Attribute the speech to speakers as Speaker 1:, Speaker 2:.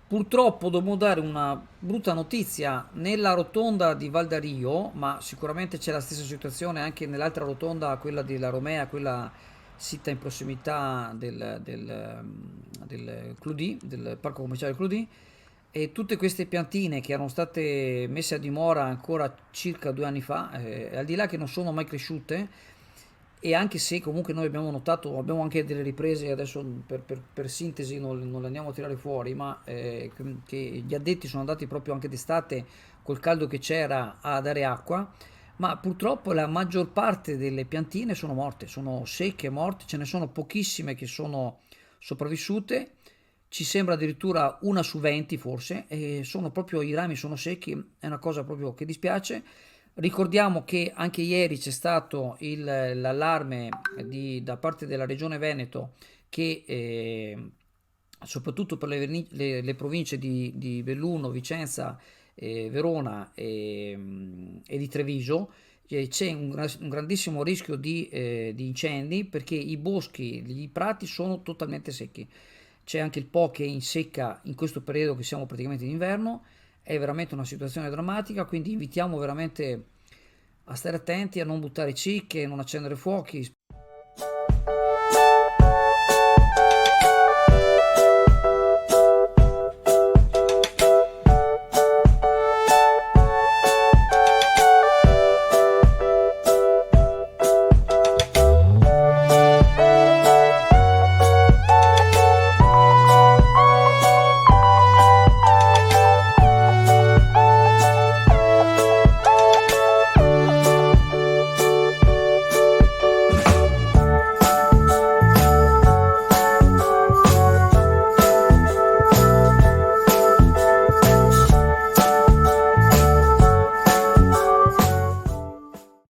Speaker 1: Purtroppo dobbiamo dare una brutta notizia nella rotonda di Valdario, ma sicuramente c'è la stessa situazione anche nell'altra rotonda, quella della Romea, quella sita in prossimità del Clodì, del parco commerciale Clodì, e tutte queste piantine che erano state messe a dimora ancora circa 2 anni fa, al di là che non sono mai cresciute, e anche se comunque noi abbiamo notato, abbiamo anche delle riprese adesso per sintesi non le andiamo a tirare fuori, ma che gli addetti sono andati proprio anche d'estate col caldo che c'era a dare acqua, ma purtroppo la maggior parte delle piantine sono morte, sono secche, morte, ce ne sono pochissime che sono sopravvissute, ci sembra addirittura una su 20 forse, e sono proprio i rami sono secchi, è una cosa proprio che dispiace. Ricordiamo che anche ieri c'è stato l'allarme da parte della Regione Veneto che soprattutto per le province di Belluno, Vicenza, Verona e di Treviso c'è un grandissimo rischio di incendi perché i boschi, i prati sono totalmente secchi. C'è anche il Po che è in secca in questo periodo che siamo praticamente in inverno, è veramente una situazione drammatica, quindi invitiamo veramente a stare attenti, a non buttare cicche, non accendere fuochi,